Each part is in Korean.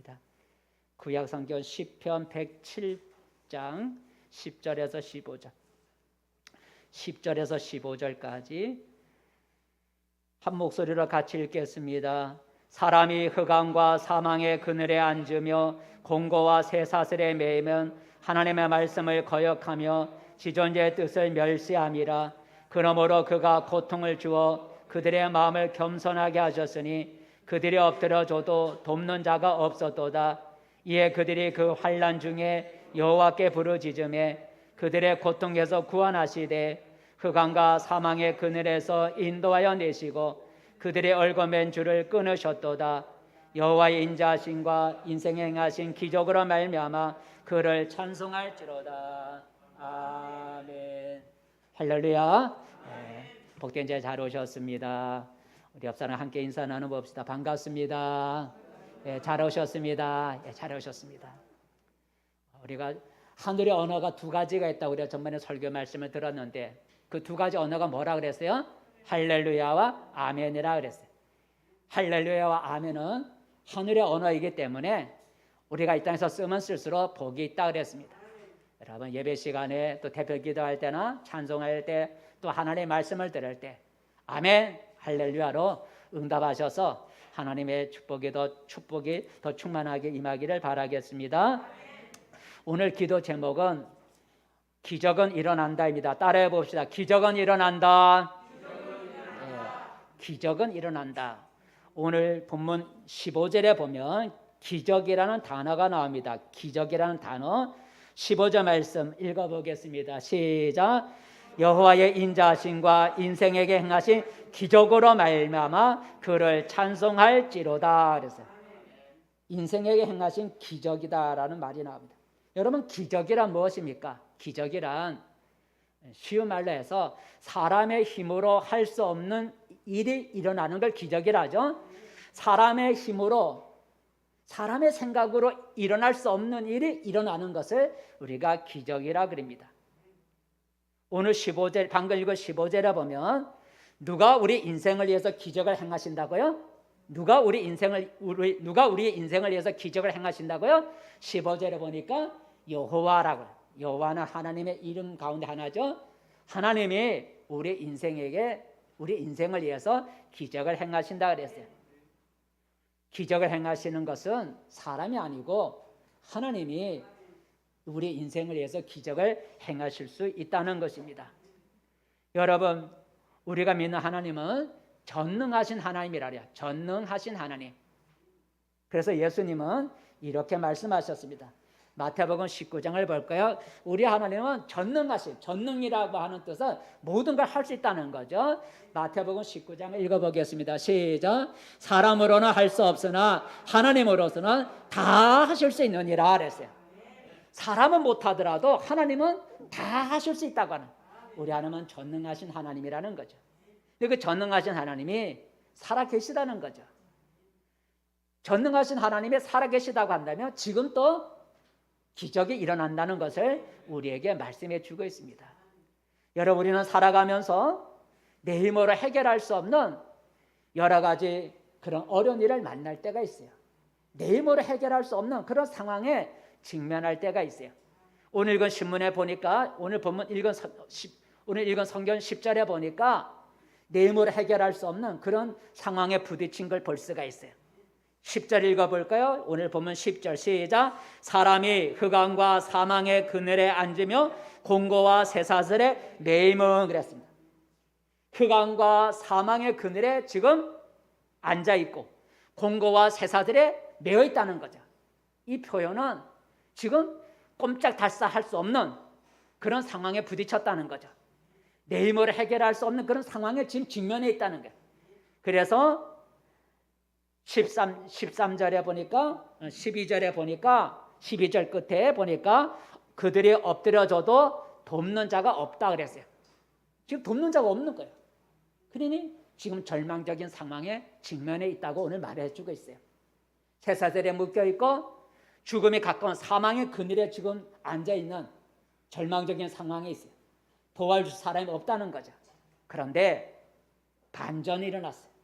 하겠습니다. 구약 성경 시편 107장 10절에서 15절 10절에서 15절까지 한 목소리로 같이 읽겠습니다. 사람이 흑암과 사망의 그늘에 앉으며 공고와 쇠사슬에 매이면 하나님의 말씀을 거역하며 지존재의 뜻을 멸시함이라. 그러므로 그가 고통을 주어 그들의 마음을 겸손하게 하셨으니 그들이 엎드려줘도 돕는 자가 없었도다. 이에 그들이 그 환난 중에 여호와께 부르짖음에 그들의 고통에서 구원하시되 흑암과 사망의 그늘에서 인도하여 내시고 그들의 얽어맨 줄을 끊으셨도다. 여호와의 인자하심과 인생에 행하신 기적으로 말미암아 그를 찬송할지로다. 아멘. 할렐루야. 복된 자 잘 오셨습니다. 우리 옆 사람 함께 인사 나눠봅시다. 반갑습니다. 잘 오셨습니다. 잘 오셨습니다. 우리가 하늘의 언어가 두 가지가 있다고 우리가 전번에 설교 말씀을 들었는데 그 두 가지 언어가 뭐라 그랬어요? 할렐루야와 아멘이라 그랬어요. 할렐루야와 아멘은 하늘의 언어이기 때문에 우리가 이 땅에서 쓰면 쓸수록 복이 있다 그랬습니다. 여러분 예배 시간에 또 대표 기도할 때나 찬송할 때 또 하나님의 말씀을 들을 때 아멘 할렐루야로 응답하셔서 하나님의 축복이 더 충만하게 임하기를 바라겠습니다. 오늘 기도 제목은 기적은 일어난다입니다. 따라해 봅시다. 기적은 일어난다. 기적은 일어난다. 오늘 본문 15절에 보면 기적이라는 단어가 나옵니다. 기적이라는 단어 15절 말씀 읽어보겠습니다. 시작. 여호와의 인자하심과 인생에게 행하신 기적으로 말미암아 그를 찬송할지로다. 그랬어요. 인생에게 행하신 기적이다라는 말이 나옵니다. 여러분 기적이란 무엇입니까? 기적이란 쉬운 말로 해서 사람의 힘으로 할 수 없는 일이 일어나는 걸 기적이라 하죠. 사람의 힘으로 사람의 생각으로 일어날 수 없는 일이 일어나는 것을 우리가 기적이라 그럽니다. 오늘 15절 방금 읽은 15절에 보면 누가 우리 인생을 위해서 기적을 행하신다고요? 누가 우리의 인생을 위해서 기적을 행하신다고요? 15절에 보니까 여호와라고. 여호와는 하나님의 이름 가운데 하나죠. 하나님이 우리 인생을 위해서 기적을 행하신다 그랬어요. 기적을 행하시는 것은 사람이 아니고 하나님이 우리 인생을 위해서 기적을 행하실 수 있다는 것입니다. 여러분 우리가 믿는 하나님은 전능하신 하나님이라 그래요. 전능하신 하나님. 그래서 예수님은 이렇게 말씀하셨습니다. 마태복음 19장을 볼까요? 우리 하나님은 전능하신, 전능이라고 하는 뜻은 모든 걸 할 수 있다는 거죠. 마태복음 19장을 읽어보겠습니다. 시작. 사람으로는 할 수 없으나 하나님으로서는 다 하실 수 있느니라 그랬어요. 사람은 못하더라도 하나님은 다 하실 수 있다고 하는, 우리 하나님은 전능하신 하나님이라는 거죠. 그 전능하신 하나님이 살아계시다는 거죠. 전능하신 하나님이 살아계시다고 한다면 지금 또 기적이 일어난다는 것을 우리에게 말씀해 주고 있습니다. 여러분 우리는 살아가면서 내 힘으로 해결할 수 없는 여러 가지 그런 어려운 일을 만날 때가 있어요. 내 힘으로 해결할 수 없는 그런 상황에 직면할 때가 있어요. 오늘 읽은 신문에 보니까 오늘 읽은 성경 10절에 보니까 내 힘으로 해결할 수 없는 그런 상황에 부딪힌 걸 볼 수가 있어요. 10절 읽어볼까요? 오늘 보면 10절 시작. 사람이 흑암과 사망의 그늘에 앉으며 공고와 쇠사슬에 매임은 그랬습니다. 흑암과 사망의 그늘에 지금 앉아있고 공고와 쇠사슬에 매여 있다는 거죠. 이 표현은 지금 꼼짝달싹할 수 없는 그런 상황에 부딪혔다는 거죠. 내 힘으로 해결할 수 없는 그런 상황에 지금 직면해 있다는 거예요. 그래서 13절에 보니까 12절에 보니까 12절 끝에 보니까 그들이 엎드려져도 돕는 자가 없다 그랬어요. 지금 돕는 자가 없는 거예요. 그러니 지금 절망적인 상황에 직면해 있다고 오늘 말해주고 있어요. 쇠사슬에 묶여있고 죽음이 가까운 사망의 그늘에 지금 앉아있는 절망적인 상황에 있어요. 도와줄 사람이 없다는 거죠. 그런데 반전이 일어났어요.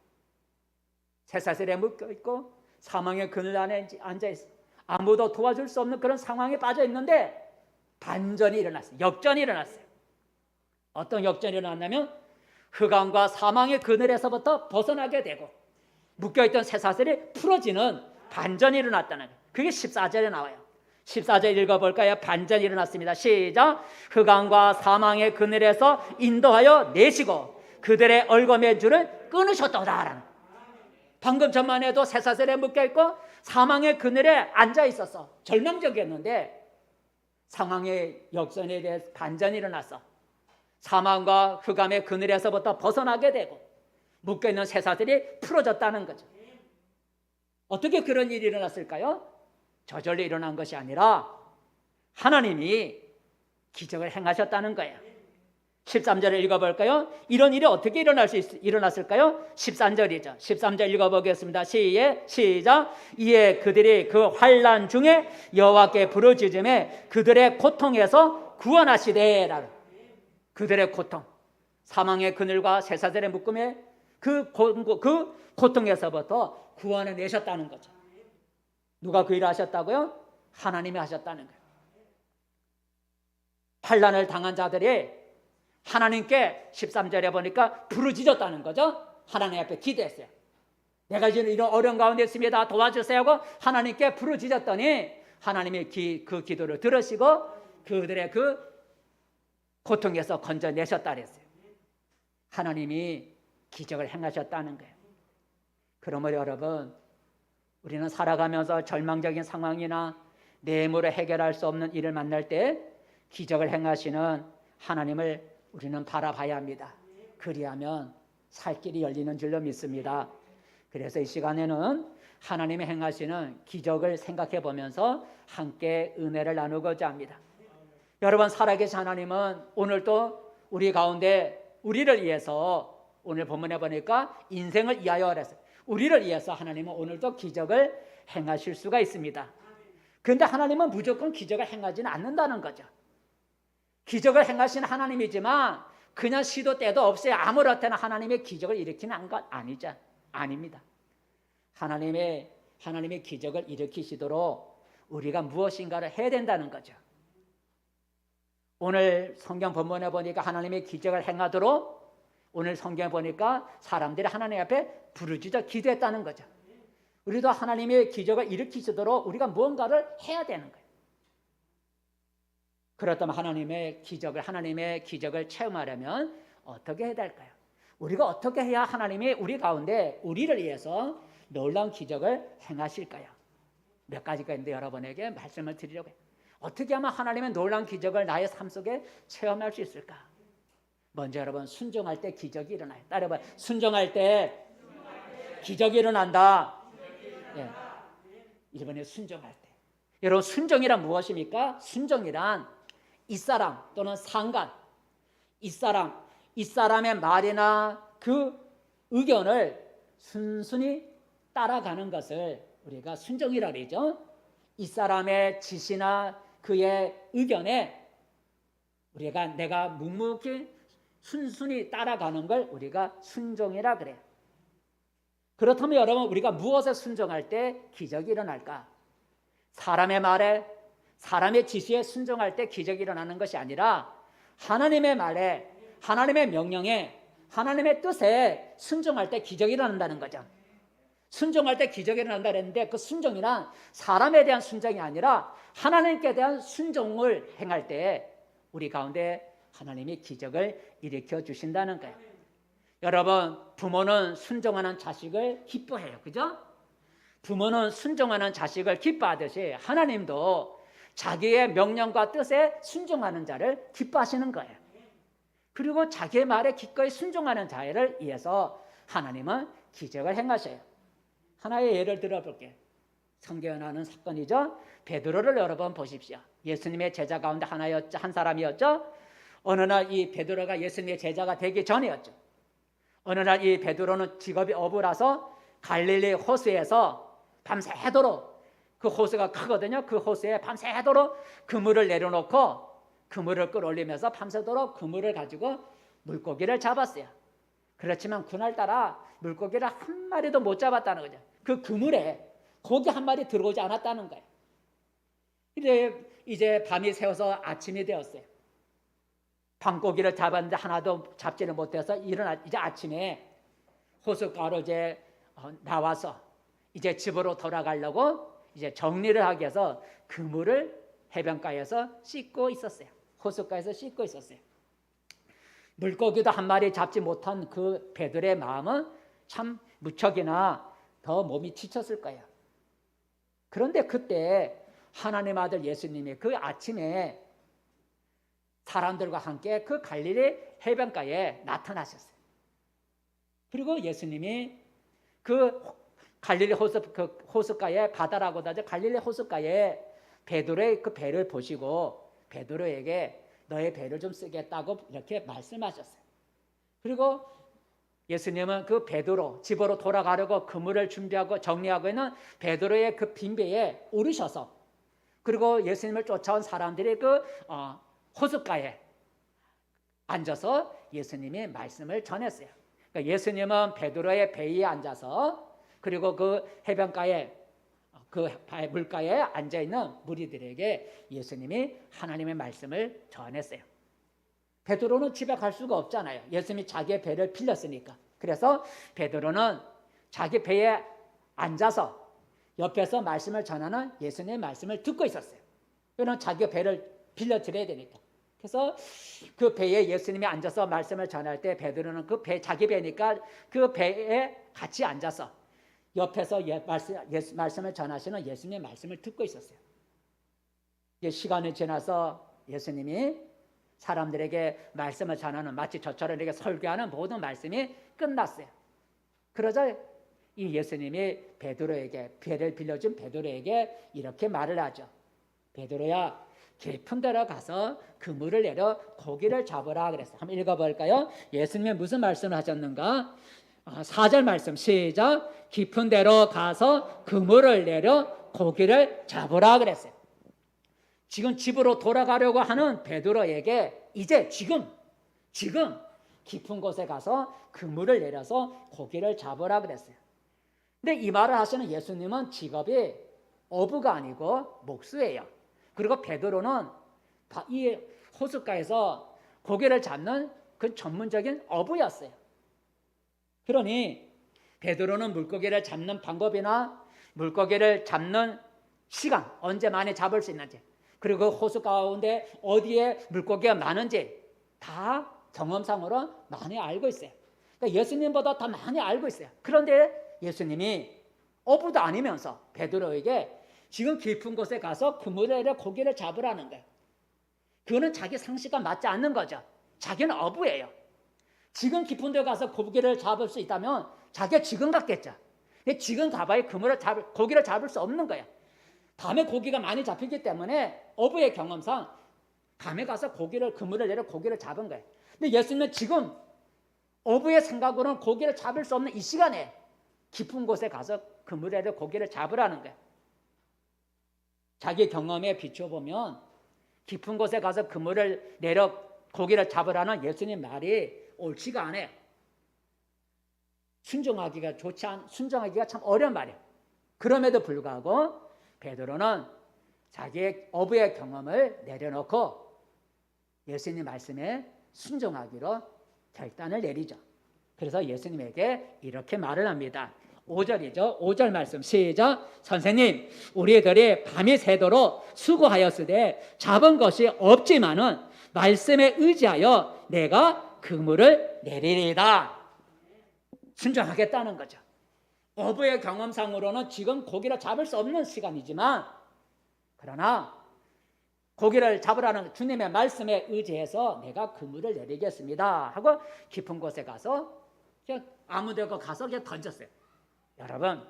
쇠사슬에 묶여있고 사망의 그늘 안에 앉아 있어. 아무도 도와줄 수 없는 그런 상황에 빠져 있는데 반전이 일어났어요. 역전이 일어났어요. 어떤 역전이 일어났냐면 흑암과 사망의 그늘에서부터 벗어나게 되고 묶여있던 쇠사슬이 풀어지는 반전이 일어났다는 거예요. 그게 14절에 나와요. 14절 읽어볼까요? 반전이 일어났습니다. 시작. 흑암과 사망의 그늘에서 인도하여 내시고 그들의 얼검의 줄을 끊으셨도다. 방금 전만 해도 쇠사슬에 묶여있고 사망의 그늘에 앉아 있었어. 절망적이었는데 상황의 역전에 대해 반전이 일어났어. 사망과 흑암의 그늘에서부터 벗어나게 되고 묶여있는 쇠사슬이 풀어졌다는 거죠. 어떻게 그런 일이 일어났을까요? 저절로 일어난 것이 아니라 하나님이 기적을 행하셨다는 거예요. 13절을 읽어볼까요? 이런 일이 어떻게 일어났을까요? 13절이죠. 13절 읽어보겠습니다. 시작. 이에 그들이 그 환난 중에 여호와께 부르짖음에 그들의 고통에서 구원하시되. 그들의 고통, 사망의 그늘과 쇠사슬의 묶음에 그 고통에서부터 구원을 내셨다는 거죠. 누가 그 일을 하셨다고요? 하나님이 하셨다는 거예요. 환난을 당한 자들이 하나님께 13절에 보니까 부르짖었다는 거죠. 하나님 앞에 기도했어요. 내가 지금 이런 어려운 가운데 있습니다. 도와주세요 하고 하나님께 부르짖었더니 하나님이 그 기도를 들으시고 그들의 그 고통에서 건져내셨다 그랬어요. 하나님이 기적을 행하셨다는 거예요. 그러므로 여러분, 우리는 살아가면서 절망적인 상황이나 내 힘으로 해결할 수 없는 일을 만날 때 기적을 행하시는 하나님을 우리는 바라봐야 합니다. 그리하면 살 길이 열리는 줄로 믿습니다. 그래서 이 시간에는 하나님이 행하시는 기적을 생각해 보면서 함께 은혜를 나누고자 합니다. 여러분, 살아계신 하나님은 오늘도 우리 가운데 우리를 위해서, 오늘 본문에 보니까 인생을 위하여 그랬어요. 우리를 위해서 하나님은 오늘도 기적을 행하실 수가 있습니다. 그런데 하나님은 무조건 기적을 행하지는 않는다는 거죠. 기적을 행하시는 하나님이지만 그냥 시도 때도 없이 아무렇게나 하나님의 기적을 일으키는 것 아니죠. 아닙니다. 하나님의 기적을 일으키시도록 우리가 무엇인가를 해야 된다는 거죠. 오늘 성경 본문에 보니까 하나님의 기적을 행하도록 오늘 성경에 보니까 사람들이 하나님 앞에 부르짖어 기도했다는 거죠. 우리도 하나님의 기적을 일으키시도록 우리가 무언가를 해야 되는 거예요. 그렇다면 하나님의 기적을 체험하려면 어떻게 해야 될까요? 우리가 어떻게 해야 하나님이 우리 가운데 우리를 위해서 놀라운 기적을 행하실까요? 몇 가지가 있는데 여러분에게 말씀을 드리려고 해요. 어떻게 하면 하나님의 놀라운 기적을 나의 삶 속에 체험할 수 있을까? 먼저 여러분, 순종할 때 기적이 일어나요. 따라해봐요. 순종할 때 기적이 일어난다. 네. 이번에 순종할 때. 여러분, 순종이란 무엇입니까? 순종이란 이사람 또는 상관, 이 사람의 말이나 그 의견을 순순히 따라가는 것을 우리가 순종이라고 그러죠. 이 사람의 지시나 그의 의견에 내가 묵묵히 순순히 따라가는 걸 우리가 순종이라 그래요. 그렇다면 여러분, 우리가 무엇에 순종할 때 기적이 일어날까? 사람의 말에, 사람의 지시에 순종할 때 기적이 일어나는 것이 아니라 하나님의 말에, 하나님의 명령에, 하나님의 뜻에 순종할 때 기적이 일어난다는 거죠. 순종할 때 기적이 일어난다 그랬는데 그 순종이란 사람에 대한 순종이 아니라 하나님께 대한 순종을 행할 때 우리 가운데 하나님이 기적을 일으켜 주신다는 거예요. 여러분, 부모는 순종하는 자식을 기뻐해요. 그죠? 부모는 순종하는 자식을 기뻐하듯이 하나님도 자기의 명령과 뜻에 순종하는 자를 기뻐하시는 거예요. 그리고 자기의 말에 기꺼이 순종하는 자를 위해서 하나님은 기적을 행하셔요. 하나의 예를 들어볼게요. 성경에 나오는 사건이죠. 베드로를 여러분 보십시오. 예수님의 제자 가운데 한 사람이었죠. 어느 날 이 베드로가 예수님의 제자가 되기 전이었죠. 어느 날 이 베드로는 직업이 어부라서 갈릴리 호수에서 밤새도록, 그 호수가 크거든요. 그 호수에 밤새도록 그물을 내려놓고 그물을 끌어올리면서 밤새도록 그물을 가지고 물고기를 잡았어요. 그렇지만 그날따라 물고기를 한 마리도 못 잡았다는 거죠. 그 그물에 고기 한 마리 들어오지 않았다는 거예요. 이제 밤이 새워서 아침이 되었어요. 밤고기를 잡았는데 하나도 잡지를 못해서 이제 아침에 호숫가로 이제 나와서 이제 집으로 돌아가려고 이제 정리를 하기 위해서 그물을 해변가에서 씻고 있었어요. 호숫가에서 씻고 있었어요. 물고기도 한 마리 잡지 못한 그 베드로의 마음은 참 무척이나 더 몸이 지쳤을 거예요. 그런데 그때 하나님 아들 예수님이 그 아침에 사람들과 함께 그 갈릴리 해변가에 나타나셨어요. 그리고 예수님이 그 갈릴리 호숫가에 바다라고 하죠. 갈릴리 호숫가에 베드로의 그 배를 보시고 베드로에게 너의 배를 좀 쓰겠다고 이렇게 말씀하셨어요. 그리고 예수님은 그 베드로 집으로 돌아가려고 그물을 준비하고 정리하고 있는 베드로의 그 빈 배에 오르셔서 그리고 예수님을 쫓아온 사람들이 그 호숫가에 앉아서 예수님이 말씀을 전했어요. 그러니까 예수님은 베드로의 배에 앉아서 그리고 그 해변가에 그 물가에 앉아있는 무리들에게 예수님이 하나님의 말씀을 전했어요. 베드로는 집에 갈 수가 없잖아요. 예수님이 자기의 배를 빌렸으니까. 그래서 베드로는 자기 배에 앉아서 옆에서 말씀을 전하는 예수님의 말씀을 듣고 있었어요. 그는 자기 배를 빌려드려야 되니까. 그래서 그 배에 예수님이 앉아서 말씀을 전할 때 베드로는 그 배, 자기 배니까 그 배에 같이 앉아서 옆에서 말씀을 전하시는 예수님의 말씀을 듣고 있었어요. 시간이 지나서 예수님이 사람들에게 말씀을 전하는 마치 저처럼 이렇게 설교하는 모든 말씀이 끝났어요. 그러자 이 예수님이 베드로에게 배를 빌려준 베드로에게 이렇게 말을 하죠. 베드로야 깊은 데로 가서 그물을 내려 고기를 잡으라 그랬어요. 한번 읽어볼까요? 예수님이 무슨 말씀을 하셨는가? 4절 말씀 시작. 깊은 데로 가서 그물을 내려 고기를 잡으라 그랬어요. 지금 집으로 돌아가려고 하는 베드로에게 이제 지금 깊은 곳에 가서 그물을 내려서 고기를 잡으라 그랬어요. 근데 이 말을 하시는 예수님은 직업이 어부가 아니고 목수예요. 그리고 베드로는 이 호숫가에서 고기를 잡는 그 전문적인 어부였어요. 그러니 베드로는 물고기를 잡는 방법이나 물고기를 잡는 시간, 언제 많이 잡을 수 있는지, 그리고 호수 가운데 어디에 물고기가 많은지 다 경험상으로 많이 알고 있어요. 그러니까 예수님보다 더 많이 알고 있어요. 그런데 예수님이 어부도 아니면서 베드로에게 지금 깊은 곳에 가서 그물에 내려 고기를 잡으라는 거예요. 그거는 자기 상식과 맞지 않는 거죠. 자기는 어부예요. 지금 깊은 데 가서 고기를 잡을 수 있다면 자기가 지금 갔겠죠. 근데 지금 가봐야 고기를 잡을 수 없는 거예요. 밤에 고기가 많이 잡히기 때문에 어부의 경험상 밤에 가서 그물을 내려 고기를 잡은 거예요. 근데 예수님은 지금 어부의 생각으로는 고기를 잡을 수 없는 이 시간에 깊은 곳에 가서 그물을 내려 고기를 잡으라는 거예요. 자기 경험에 비춰보면 깊은 곳에 가서 그물을 내려 고기를 잡으라는 예수님 말이 옳지가 않아요. 순종하기가 참 어려운 말이에요. 그럼에도 불구하고 베드로는 자기의 어부의 경험을 내려놓고 예수님 말씀에 순종하기로 결단을 내리죠. 그래서 예수님에게 이렇게 말을 합니다. 5절이죠. 5절 말씀 시작. 선생님, 우리들이 밤이 새도록 수고하였으되 잡은 것이 없지만은 말씀에 의지하여 내가 그물을 내리리이다. 순종하겠다는 거죠. 어부의 경험상으로는 지금 고기를 잡을 수 없는 시간이지만 그러나 고기를 잡으라는 주님의 말씀에 의지해서 내가 그물을 내리겠습니다 하고 깊은 곳에 가서 아무 데나 가서 그냥 던졌어요. 여러분,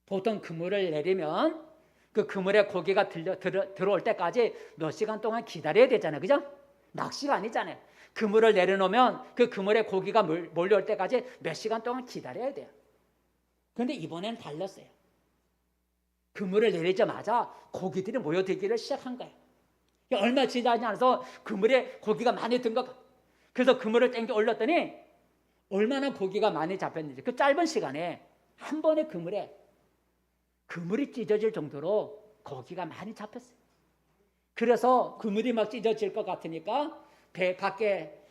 보통 그물을 내리면 그 그물에 고기가 들어올 때까지 몇 시간 동안 기다려야 되잖아요. 그죠? 낚시가 아니잖아요. 그물을 내려놓으면 그 그물에 고기가 몰려올 때까지 몇 시간 동안 기다려야 돼요. 그런데 이번엔 달랐어요. 그물을 내리자마자 고기들이 모여들기를 시작한 거예요. 얼마 지나지 않아서 그물에 고기가 많이 든 것 같아요. 그래서 그물을 땡겨 올렸더니 얼마나 고기가 많이 잡혔는지 그 짧은 시간에 한 번에 그물에 그물이 찢어질 정도로 고기가 많이 잡혔어요. 그래서 그물이 막 찢어질 것 같으니까 배 밖에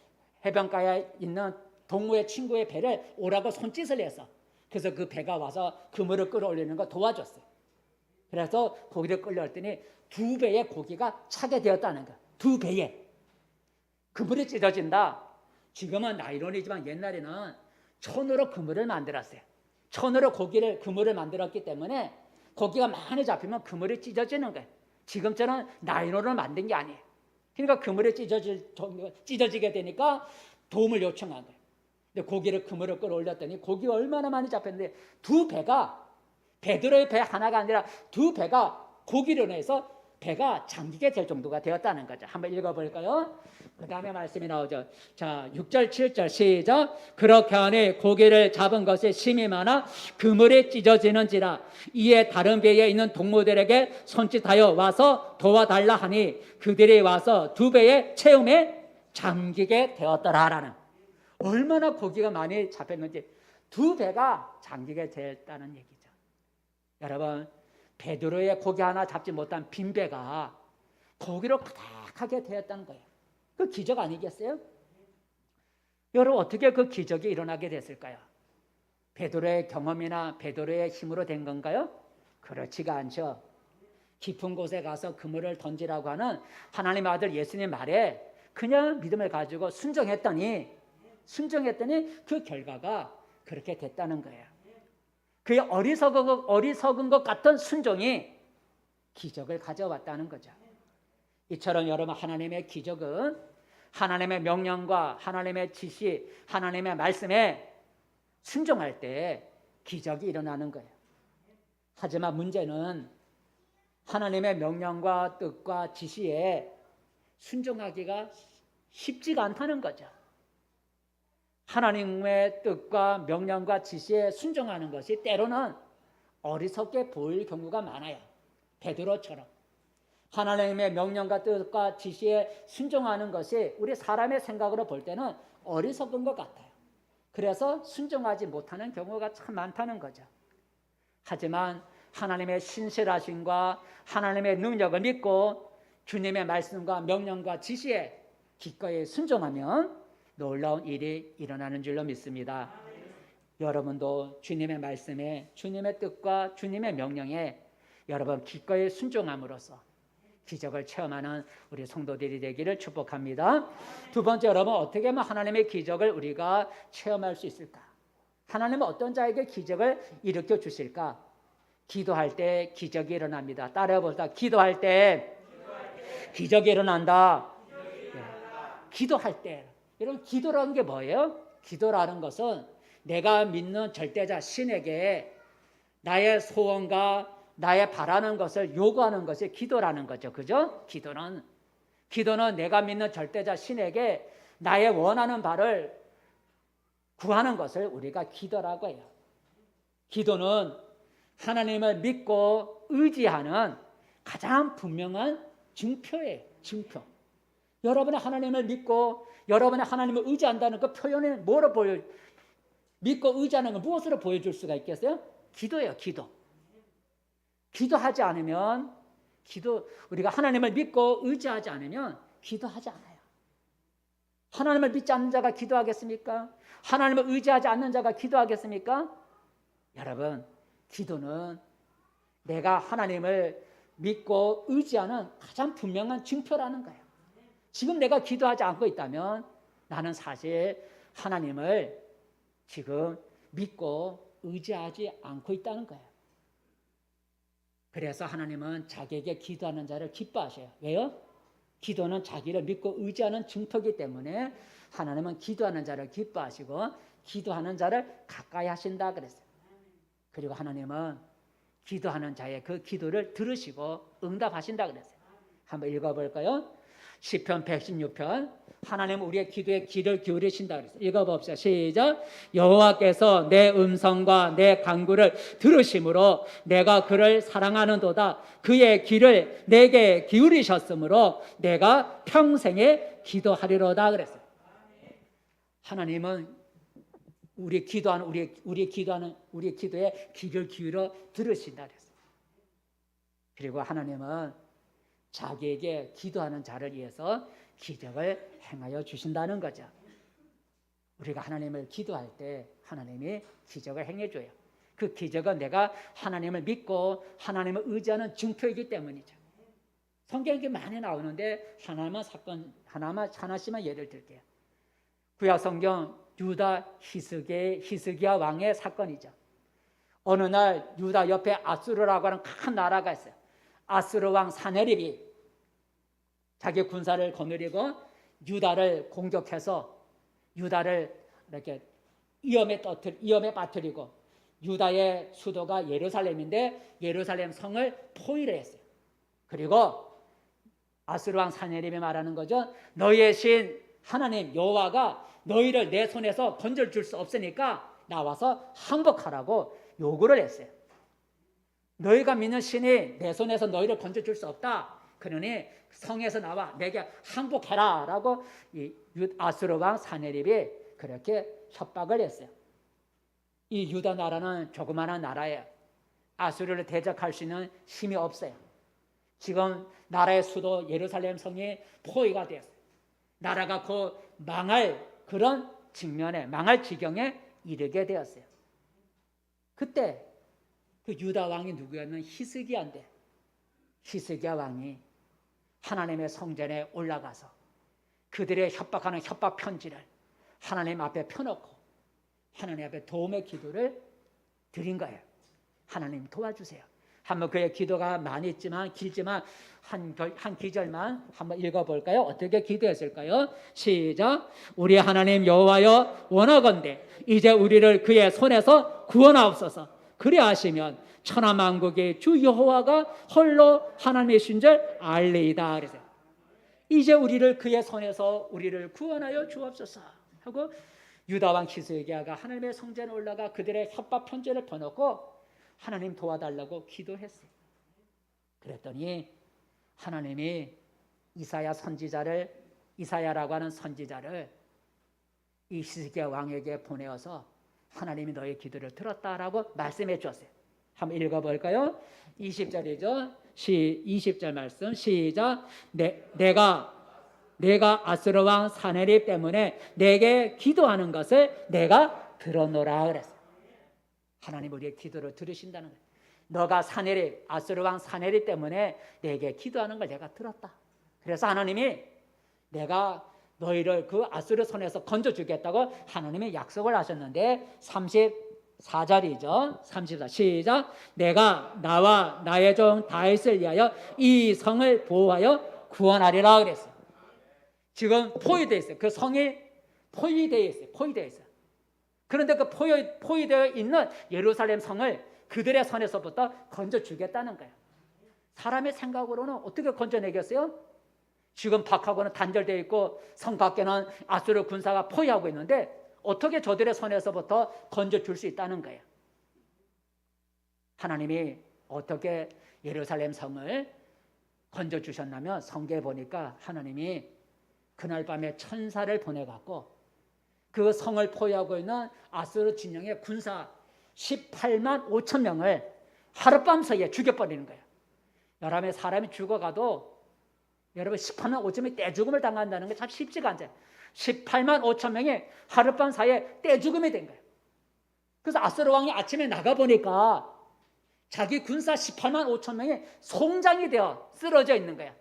해변가에 있는 동무의 친구의 배를 오라고 손짓을 해서, 그래서 그 배가 와서 그물을 끌어올리는 거 도와줬어요. 그래서 고기를 끌려왔더니 2배의 고기가 차게 되었다는 거예요. 2배에. 그물이 찢어진다. 지금은 나이론이지만 옛날에는 천으로 그물을 만들었어요. 천으로 그물을 만들었기 때문에 고기가 많이 잡히면 그물이 찢어지는 거예요. 지금처럼 나이론을 만든 게 아니에요. 그러니까 그물이 찢어지게 되니까 도움을 요청한 거예요. 근데 그물을 끌어올렸더니 고기가 얼마나 많이 잡혔는데 2배가, 베드로의 배 하나가 아니라 2배가 고기로 인해서 배가 잠기게 될 정도가 되었다는 거죠. 한번 읽어볼까요? 그 다음에 말씀이 나오죠. 자, 6절 7절 시작. 그렇게 하니 고기를 잡은 것이 심히 많아 그물이 찢어지는지라. 이에 다른 배에 있는 동무들에게 손짓하여 와서 도와달라 하니 그들이 와서 2배의 채움에 잠기게 되었더라라는. 얼마나 고기가 많이 잡혔는지 2배가 잠기게 됐다는 얘기죠. 여러분, 베드로의 고기 하나 잡지 못한 빈배가 고기로 가득하게 되었다는 거예요. 그 기적 아니겠어요? 여러분, 어떻게 그 기적이 일어나게 됐을까요? 베드로의 경험이나 베드로의 힘으로 된 건가요? 그렇지가 않죠. 깊은 곳에 가서 그물을 던지라고 하는 하나님의 아들 예수님 말에 그냥 믿음을 가지고 순종했더니 그 결과가 그렇게 됐다는 거예요. 그 어리석은 것 같던 순종이 기적을 가져왔다는 거죠. 이처럼 여러분, 하나님의 기적은 하나님의 명령과 하나님의 지시, 하나님의 말씀에 순종할 때 기적이 일어나는 거예요. 하지만 문제는 하나님의 명령과 뜻과 지시에 순종하기가 쉽지가 않다는 거죠. 하나님의 뜻과 명령과 지시에 순종하는 것이 때로는 어리석게 보일 경우가 많아요. 베드로처럼 하나님의 명령과 뜻과 지시에 순종하는 것이 우리 사람의 생각으로 볼 때는 어리석은 것 같아요. 그래서 순종하지 못하는 경우가 참 많다는 거죠. 하지만 하나님의 신실하심과 하나님의 능력을 믿고 주님의 말씀과 명령과 지시에 기꺼이 순종하면 놀라운 일이 일어나는 줄로 믿습니다. 여러분도 주님의 말씀에, 주님의 뜻과 주님의 명령에 여러분 기꺼이 순종함으로써 기적을 체험하는 우리 성도들이 되기를 축복합니다. 두 번째, 여러분, 어떻게 하면 하나님의 기적을 우리가 체험할 수 있을까? 하나님은 어떤 자에게 기적을 일으켜 주실까? 기도할 때 기적이 일어납니다. 따라해보자. 기도할 때 기적이 일어난다. 기도할 때. 여러분, 기도라는 게 뭐예요? 기도라는 것은 내가 믿는 절대자 신에게 나의 소원과 나의 바라는 것을 요구하는 것이 기도라는 거죠. 그죠? 기도는 내가 믿는 절대자 신에게 나의 원하는 바를 구하는 것을 우리가 기도라고 해요. 기도는 하나님을 믿고 의지하는 가장 분명한 증표예요. 증표. 여러분이 하나님을 믿고 여러분이 하나님을 의지한다는 그 표현이 뭐로 믿고 의지하는 건 무엇으로 보여줄 수가 있겠어요? 기도예요. 기도하지 않으면 우리가 하나님을 믿고 의지하지 않으면 기도하지 않아요. 하나님을 믿지 않는 자가 기도하겠습니까? 하나님을 의지하지 않는 자가 기도하겠습니까? 여러분, 기도는 내가 하나님을 믿고 의지하는 가장 분명한 증표라는 거예요. 지금 내가 기도하지 않고 있다면 나는 사실 하나님을 지금 믿고 의지하지 않고 있다는 거예요. 그래서 하나님은 자기에게 기도하는 자를 기뻐하셔요. 왜요? 기도는 자기를 믿고 의지하는 증표이기 때문에 하나님은 기도하는 자를 기뻐하시고 기도하는 자를 가까이 하신다 그랬어요. 그리고 하나님은 기도하는 자의 그 기도를 들으시고 응답하신다 그랬어요. 한번 읽어볼까요? 시편 116편. 하나님은 우리의 기도에 귀를 기울이신다 그랬어요. 읽어봅시다. 시작. 여호와께서 내 음성과 내 간구를 들으심으로 내가 그를 사랑하는도다. 그의 귀를 내게 기울이셨으므로 내가 평생에 기도하리로다 그랬어요. 하나님은 우리 기도에 귀를 기울여 들으신다 그랬어요. 그리고 하나님은 자기에게 기도하는 자를 위해서 기적을 행하여 주신다는 거죠. 우리가 하나님을 기도할 때 하나님이 기적을 행해줘요. 그 기적은 내가 하나님을 믿고 하나님을 의지하는 증표이기 때문이죠. 성경에 많이 나오는데 하나씩만 예를 들게요. 구약 성경 유다 히스기야 왕의 사건이죠. 어느 날 유다 옆에 아수르라고 하는 큰 나라가 있어요. 아수르 왕 사네립이 자기 군사를 거느리고 유다를 공격해서 유다를 이렇게 위험에 빠뜨리고 유다의 수도가 예루살렘인데 예루살렘 성을 포위를 했어요. 그리고 아수르 왕 사네립이 말하는 거죠. 너희의 신 하나님 여호와가 너희를 내 손에서 건져줄 수 없으니까 나와서 항복하라고 요구를 했어요. 너희가 믿는 신이 내 손에서 너희를 건져줄 수 없다. 그러니 성에서 나와 내게 항복해라 라고 이 아수르 왕 사네립이 그렇게 협박을 했어요. 이 유다 나라는 조그마한 나라예요. 아수르를 대적할 수 있는 힘이 없어요. 지금 나라의 수도 예루살렘 성이 포위가 되었어요. 나라가 곧 망할 그런 직면에 망할 지경에 이르게 되었어요. 그때 그 유다 왕이 누구였는 히스기야인데 히스기야 왕이 하나님의 성전에 올라가서 그들의 협박하는 협박 편지를 하나님 앞에 펴놓고 하나님 앞에 도움의 기도를 드린 거예요. 하나님 도와주세요. 한번 그의 기도가 많이 있지만 길지만 한 기절만 한번 읽어볼까요? 어떻게 기도했을까요? 시작. 우리 하나님 여호와여 원하건대 이제 우리를 그의 손에서 구원하옵소서. 그리하시면 천하만국의 주 여호와가 홀로 하나님이신 줄 알리이다. 그래서 이제 우리를 그의 손에서 우리를 구원하여 주옵소서 하고 유다 왕 히스기야가 하나님의 성전에 올라가 그들의 협박 편지를 펴놓고 하나님 도와달라고 기도했어요. 그랬더니 하나님이 이사야라고 하는 선지자를 이 히스기야 왕에게 보내어서 하나님이 너의 기도를 들었다라고 말씀해 주었어요. 한번 읽어볼까요? 20절이죠. 20절 말씀 시작. 내가 아수르 왕 사네립 때문에 내게 기도하는 것을 내가 들었노라 그랬어요. 하나님 우리의 기도를 들으신다는 거예요. 너가 아수르 왕 사네립 때문에 내게 기도하는 걸 내가 들었다. 그래서 하나님이 내가 너희를 그 아수르 손에서 건져주겠다고 하나님이 약속을 하셨는데 34절이죠. 34 시작. 내가 나와 나의 종 다윗을 위하여 이 성을 보호하여 구원하리라 그랬어요. 지금 포위되어 있어요. 그 성이 포위되어 있어요. 그런데 그 포위되어 있는 예루살렘 성을 그들의 손에서부터 건져주겠다는 거예요. 사람의 생각으로는 어떻게 건져내겠어요? 지금 박하고는 단절되어 있고 성 밖에는 아수르 군사가 포위하고 있는데 어떻게 저들의 손에서부터 건져줄 수 있다는 거예요. 하나님이 어떻게 예루살렘 성을 건져주셨냐면 성경에 보니까 하나님이 그날 밤에 천사를 보내갖고 그 성을 포위하고 있는 아수르 진영의 군사 18만 5천 명을 하룻밤 사이에 죽여버리는 거예요. 여러분 사람이 죽어가도 여러분 18만 5천 명이 떼죽음을 당한다는 게 참 쉽지가 않아요. 18만 5천 명이 하룻밤 사이에 떼죽음이 된 거예요. 그래서 아수르 왕이 아침에 나가보니까 자기 군사 18만 5천 명이 송장이 되어 쓰러져 있는 거예요.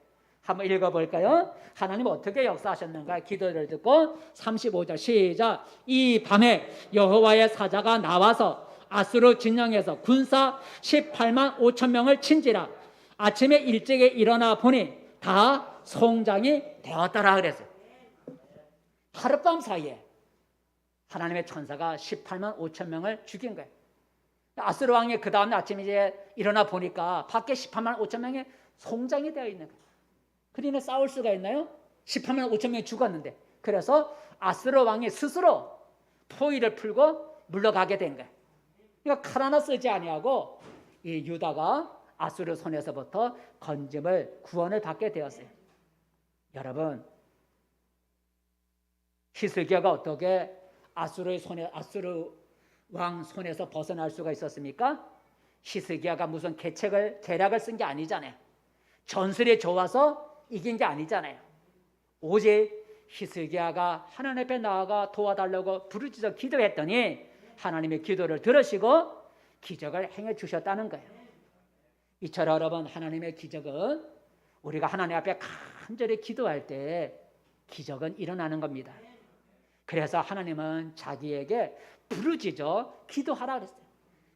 한번 읽어볼까요? 하나님 어떻게 역사하셨는가 기도를 듣고 35절 시작. 이 밤에 여호와의 사자가 나와서 아수르 진영에서 군사 18만 5천 명을 친지라. 아침에 일찍이 일어나 보니 다 송장이 되었더라 그랬어요. 하룻밤 사이에 하나님의 천사가 18만 5천 명을 죽인 거예요. 아수르 왕이 그 다음 아침에 이제 일어나 보니까 밖에 18만 5천 명이 송장이 되어 있는 거예요. 그러니 싸울 수가 있나요? 18만 5천 명이 죽었는데. 그래서 아수르 왕이 스스로 포위를 풀고 물러가게 된 거예요. 그러니까 칼 하나 쓰지 아니하고 이 유다가 아수르 손에서부터 구원을 받게 되었어요. 여러분, 히스기야가 어떻게 아수르 왕 손에서 벗어날 수가 있었습니까? 히스기야가 무슨 계략을 쓴 게 아니잖아요. 전술이 좋아서 이긴 게 아니잖아요. 오직 히스기야가 하나님 앞에 나아가 도와달라고 부르짖어 기도했더니 하나님의 기도를 들으시고 기적을 행해 주셨다는 거예요. 이처럼 여러분, 하나님의 기적은 우리가 하나님 앞에 간절히 기도할 때 기적은 일어나는 겁니다. 그래서 하나님은 자기에게 부르짖어 기도하라 그랬어요.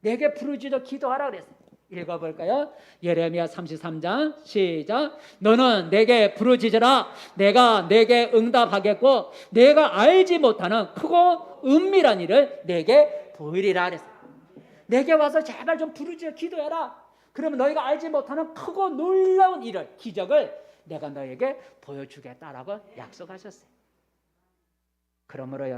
내게 부르짖어 기도하라 그랬어요. 읽어볼까요? 예레미야 33장 시작. 너는 내게 부르짖으라. 내가 내게 응답하겠고 내가 알지 못하는 크고 은밀한 일을 내게 보이리라 그랬어요. 내게 와서 제발 좀 부르짖어 기도해라. 그러면 너희가 알지 못하는 크고 놀라운 일을, 기적을 내가 너에게 보여주겠다라고 약속하셨어요. 그러므로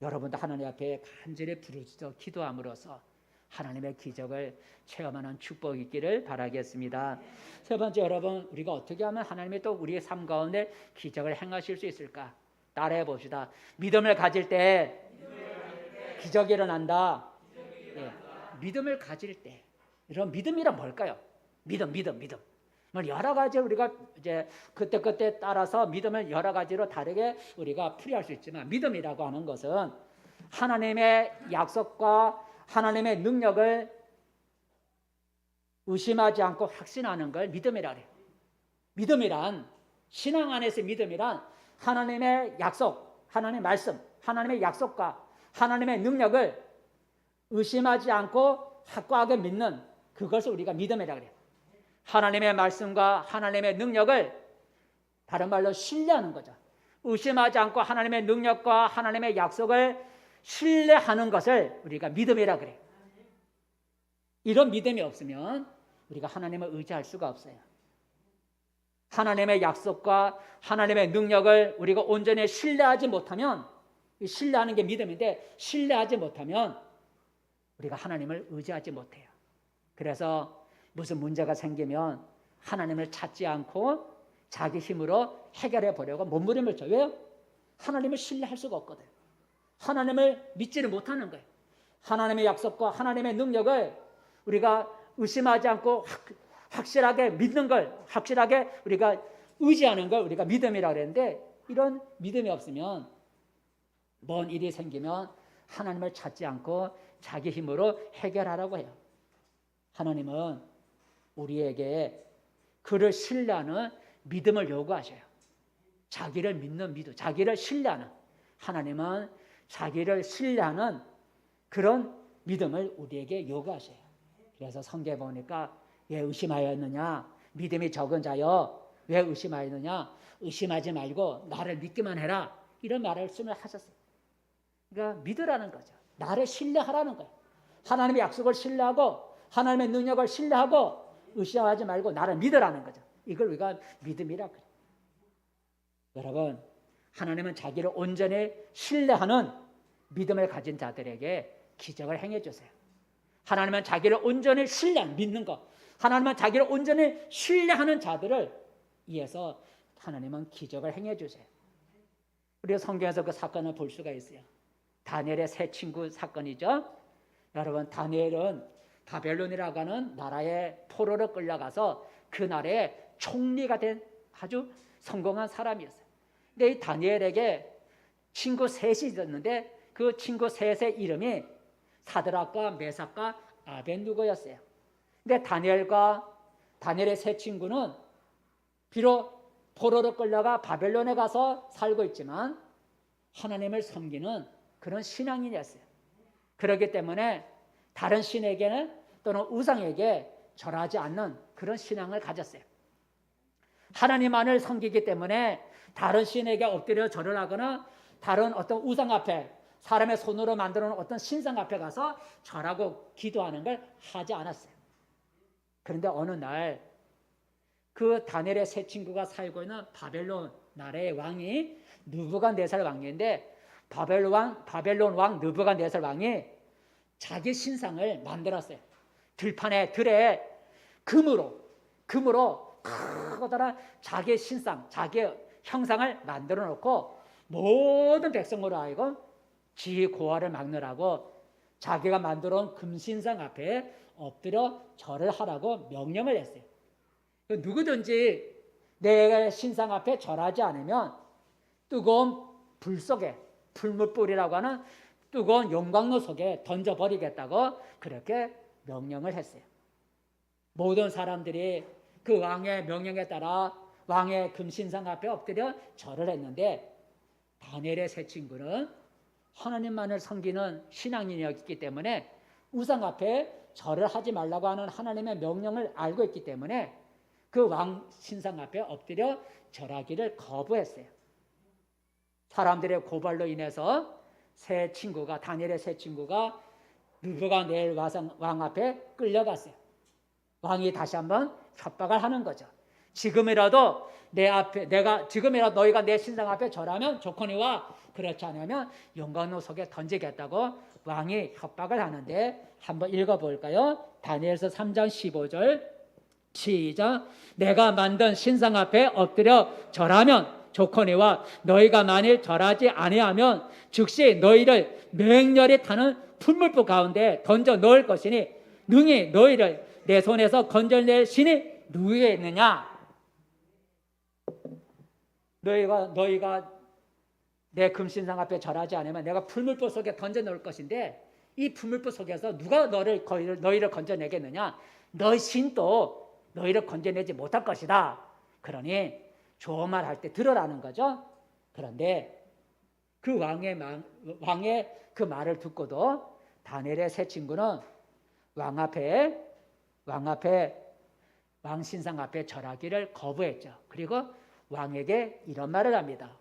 여러분도 하나님 앞에 간절히 부르짖어 기도함으로써 하나님의 기적을 체험하는 축복이 있기를 바라겠습니다. 세 번째, 여러분, 우리가 어떻게 하면 하나님이 또 우리의 삶 가운데 기적을 행하실 수 있을까? 따라해 봅시다. 믿음을 가질 때 기적이 일어난다. 네. 믿음을 가질 때. 이런 믿음이란 뭘까요? 믿음. 여러 가지 우리가 이제 그때 따라서 믿음을 여러 가지로 다르게 우리가 풀이할 수 있지만, 믿음이라고 하는 것은 하나님의 약속과 하나님의 능력을 의심하지 않고 확신하는 걸 믿음이라 그래요. 믿음이란, 신앙 안에서 믿음이란 하나님의 약속, 하나님의 말씀, 하나님의 약속과 하나님의 능력을 의심하지 않고 확고하게 믿는 그것을 우리가 믿음이라 그래요. 하나님의 말씀과 하나님의 능력을 다른 말로 신뢰하는 거죠. 의심하지 않고 하나님의 능력과 하나님의 약속을 신뢰하는 것을 우리가 믿음이라 그래요. 이런 믿음이 없으면 우리가 하나님을 의지할 수가 없어요. 하나님의 약속과 하나님의 능력을 우리가 온전히 신뢰하지 못하면, 신뢰하는 게 믿음인데 신뢰하지 못하면 우리가 하나님을 의지하지 못해요. 그래서 무슨 문제가 생기면 하나님을 찾지 않고 자기 힘으로 해결해 보려고 몸부림을 쳐요. 왜요? 하나님을 신뢰할 수가 없거든요. 하나님을 믿지를 못하는 거예요. 하나님의 약속과 하나님의 능력을 우리가 의심하지 않고 확실하게 믿는 걸, 확실하게 우리가 의지하는 걸 우리가 믿음이라고 그랬는데, 이런 믿음이 없으면 뭔 일이 생기면 하나님을 찾지 않고 자기 힘으로 해결하라고 해요. 하나님은 우리에게 그를 신뢰하는 믿음을 요구하셔요. 자기를 믿는 믿음, 자기를 신뢰하는, 하나님은 자기를 신뢰하는 그런 믿음을 우리에게 요구하셔요. 그래서 성경에 보니까 왜 의심하였느냐, 믿음이 적은 자여 왜 의심하였느냐, 의심하지 말고 나를 믿기만 해라, 이런 말씀을 하셨어요. 그러니까 믿으라는 거죠. 나를 신뢰하라는 거예요. 하나님의 약속을 신뢰하고 하나님의 능력을 신뢰하고 의심하지 말고 나를 믿으라는 거죠. 이걸 우리가 믿음이라 그래요. 여러분, 하나님은 자기를 온전히 신뢰하는 믿음을 가진 자들에게 기적을 행해 주세요. 하나님은 자기를 온전히 신뢰하는, 믿는 것, 하나님은 자기를 온전히 신뢰하는 자들을 위해서 하나님은 기적을 행해 주세요. 우리가 성경에서 그 사건을 볼 수가 있어요. 다니엘의 세 친구 사건이죠. 여러분, 다니엘은 바벨론이라고 하는 나라의 포로로 끌려가서 그 나라의 총리가 된 아주 성공한 사람이었어요. 근데 이 다니엘에게 친구 셋이 있었는데 그 친구 셋의 이름이 사드락과 메삭과 아벤누고였어요. 근데 다니엘의 세 친구는 비록 포로로 끌려가 바벨론에 가서 살고 있지만 하나님을 섬기는 그런 신앙인이었어요. 그렇기 때문에 다른 신에게는 또는 우상에게 절하지 않는 그런 신앙을 가졌어요. 하나님만을 섬기기 때문에 다른 신에게 엎드려 절을 하거나 다른 어떤 우상 앞에, 사람의 손으로 만들어 놓은 어떤 신상 앞에 가서 절하고 기도하는 걸 하지 않았어요. 그런데 어느 날 그 다니엘의 세 친구가 살고 있는 바벨론 나라의 왕이 느부갓네살 왕인데, 바벨론 왕 느부갓네살 왕이 자기 신상을 만들었어요. 들에 금으로 커다란 자기 신상, 자기 형상을 만들어 놓고 모든 백성으로 하여금 지위 고하를 막느라고 자기가 만들어 온 금신상 앞에 엎드려 절을 하라고 명령을 했어요. 누구든지 내 신상 앞에 절하지 않으면 뜨거운 불 속에, 불물불이라고 하는 뜨거운 용광로 속에 던져버리겠다고 그렇게 명령을 했어요. 모든 사람들이 그 왕의 명령에 따라 왕의 금신상 앞에 엎드려 절을 했는데, 다니엘의 세 친구는 하나님만을 섬기는 신앙인이었기 때문에 우상 앞에 절을 하지 말라고 하는 하나님의 명령을 알고 있기 때문에 그 왕 신상 앞에 엎드려 절하기를 거부했어요. 사람들의 고발로 인해서 다니엘의 세 친구가 느부갓네살 왕 앞에 끌려갔어요. 왕이 다시 한번 협박을 하는 거죠. 지금이라도 너희가 내 신상 앞에 절하면 좋거니와, 그렇지 않으면 용광로 속에 던지겠다고 왕이 협박을 하는데, 한번 읽어볼까요? 다니엘서 3장 15절 시작. 내가 만든 신상 앞에 엎드려 절하면 좋거니와 너희가 만일 절하지 아니하면 즉시 너희를 맹렬히 타는 풀물불 가운데 던져 넣을 것이니 능히 너희를 내 손에서 건져낼 신이 누구에 있느냐? 너희가 내 금신상 앞에 절하지 않으면 내가 풀물불 속에 던져 넣을 것인데, 이 풀물불 속에서 누가 너희를 건져내겠느냐? 너희 신도 너희를 건져내지 못할 것이다. 그러니 좋은 말 할 때 들으라는 거죠. 그런데 그 왕의 그 말을 듣고도 다니엘의 세 친구는 왕 신상 앞에 절하기를 거부했죠. 그리고 왕에게 이런 말을 합니다.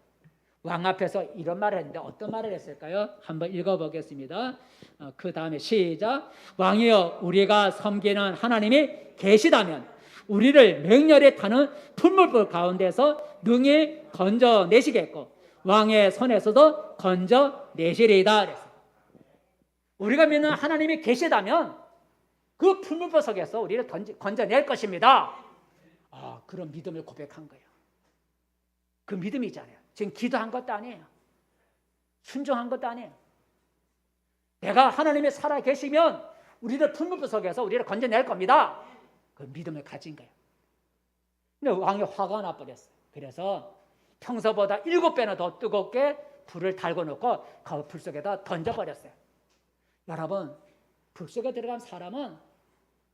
왕 앞에서 이런 말을 했는데 어떤 말을 했을까요? 한번 읽어보겠습니다. 그 다음에 시작. 왕이여, 우리가 섬기는 하나님이 계시다면 우리를 맹렬히 타는 풀물불 가운데서 능히 건져내시겠고 왕의 손에서도 건져내시리이다. 그랬어요. 우리가 믿는 하나님이 계시다면 그 풀물불 속에서 우리를 건져낼 것입니다. 그런 믿음을 고백한 거예요. 그 믿음이잖아요. 지금 기도한 것도 아니에요. 순종한 것도 아니에요. 내가 하나님이 살아 계시면 우리를 풀물불 속에서 우리를 건져낼 겁니다. 그 믿음을 가진 거예요. 근데 왕이 화가 나버렸어요. 그래서 평소보다 7배나 더 뜨겁게 불을 달고 놓고 그 불 속에다 던져버렸어요. 여러분, 불 속에 들어간 사람은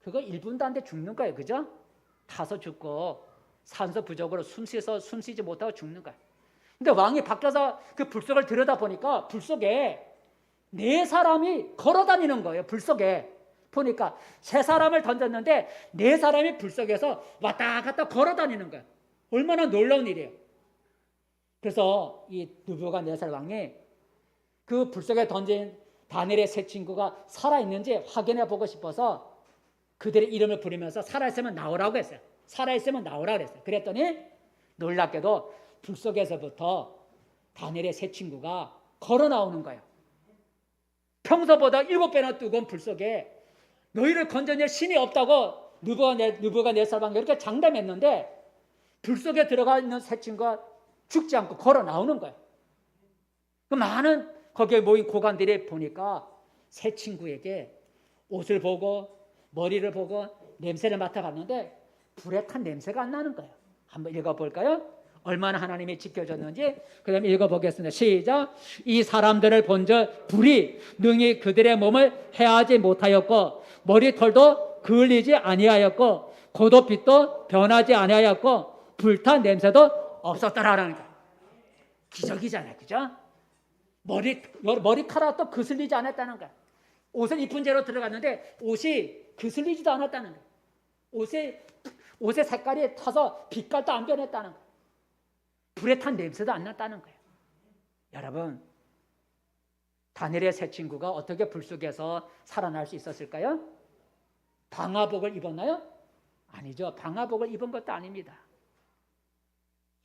그거 1분도 안 돼 죽는 거예요. 그죠? 타서 죽고 산소 부족으로 숨쉬지 못하고 죽는 거예요. 근데 왕이 밖에서 그 불 속을 들여다보니까 불 속에 4사람이 걸어다니는 거예요. 불 속에. 보니까 3사람을 던졌는데 4사람이 불 속에서 왔다 갔다 걸어다니는 거예요. 얼마나 놀라운 일이에요. 그래서 이 느부갓네살 왕이 그 불 속에 던진 다니엘의 세 친구가 살아있는지 확인해 보고 싶어서 그들의 이름을 부르면서 살아있으면 나오라고 했어요. 살아있으면 나오라고 했어요. 그랬더니 놀랍게도 불 속에서부터 다니엘의 세 친구가 걸어 나오는 거예요. 평소보다 7배나 뜨거운 불 속에 너희를 건져낼 신이 없다고 느부갓네살 왕이 이렇게 장담했는데 불 속에 들어가 있는 세 친구가 죽지 않고 걸어 나오는 거예요. 그 많은 거기에 모인 고관들이 보니까 세 친구에게 옷을 보고 머리를 보고 냄새를 맡아갔는데 불에 탄 냄새가 안 나는 거예요. 한번 읽어볼까요? 얼마나 하나님이 지켜줬는지. 그 다음에 읽어보겠습니다. 시작. 이 사람들을 본즉 불이 능히 그들의 몸을 해하지 못하였고 머리털도 그을리지 아니하였고 고도빛도 변하지 아니하였고 불탄 냄새도 없었더라라는 거예요. 기적이잖아요. 그죠? 머리카락도 그슬리지 않았다는 거예요. 옷을 입은 채로 들어갔는데 옷이 그슬리지도 않았다는 거예요. 옷의 색깔이 타서 빛깔도 안 변했다는 거예요. 불에 탄 냄새도 안 났다는 거예요. 여러분, 다니엘의 세 친구가 어떻게 불 속에서 살아날 수 있었을까요? 방화복을 입었나요? 아니죠. 방화복을 입은 것도 아닙니다.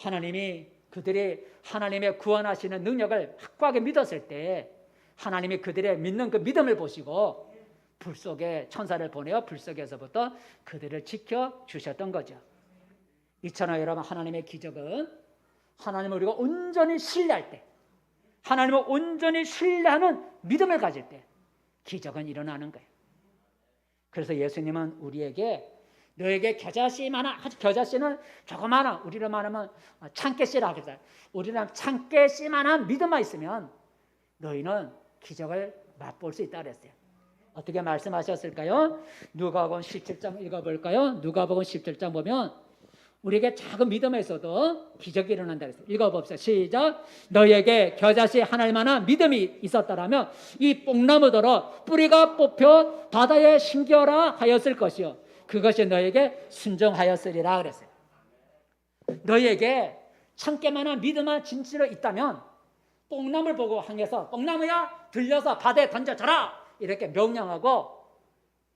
하나님이 그들이 하나님의 구원하시는 능력을 확고하게 믿었을 때 하나님이 그들의 믿는 그 믿음을 보시고 불 속에 천사를 보내어 불 속에서부터 그들을 지켜주셨던 거죠. 이처럼 여러분, 하나님의 기적은 하나님을 우리가 온전히 신뢰할 때, 하나님을 온전히 신뢰하는 믿음을 가질 때, 기적은 일어나는 거예요. 그래서 예수님은 우리에게 너에게 겨자씨만한, 겨자씨는 조그마한, 우리로 말하면 참깨씨라 그랬어요. 우리는 참깨씨만한 믿음만 있으면 너희는 기적을 맛볼 수 있다 그랬어요. 어떻게 말씀하셨을까요? 누가복음 17장 읽어볼까요? 누가복음 17장 보면 우리에게 작은 믿음에서도 기적이 일어난다 그랬어요. 읽어봅시다. 시작. 너희에게 겨자씨 하나만한 믿음이 있었다라면 이 뽕나무더러 뿌리가 뽑혀 바다에 심겨라 하였을 것이요 그것이 너희에게 순종하였으리라 그랬어요. 너희에게 참깨만한 믿음만 진실로 있다면 뽕나무를 보고 향해서 뽕나무야 들려서 바다에 던져져라 이렇게 명령하고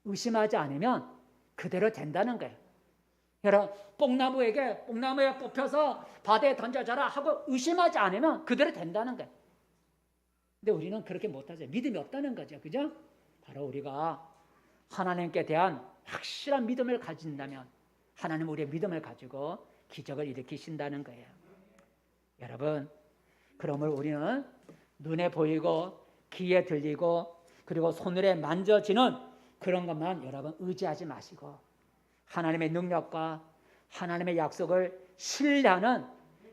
의심하지 않으면 그대로 된다는 거예요. 여러분 뽕나무에 뽑혀서 바다에 던져져라 하고 의심하지 않으면 그대로 된다는 거예요. 근데 우리는 그렇게 못하죠. 믿음이 없다는 거죠. 그죠? 바로 우리가 하나님께 대한 확실한 믿음을 가진다면 하나님 우리의 믿음을 가지고 기적을 일으키신다는 거예요. 여러분 그러므로 우리는 눈에 보이고 귀에 들리고 그리고 손으로 만져지는 그런 것만 여러분 의지하지 마시고 하나님의 능력과 하나님의 약속을 신뢰하는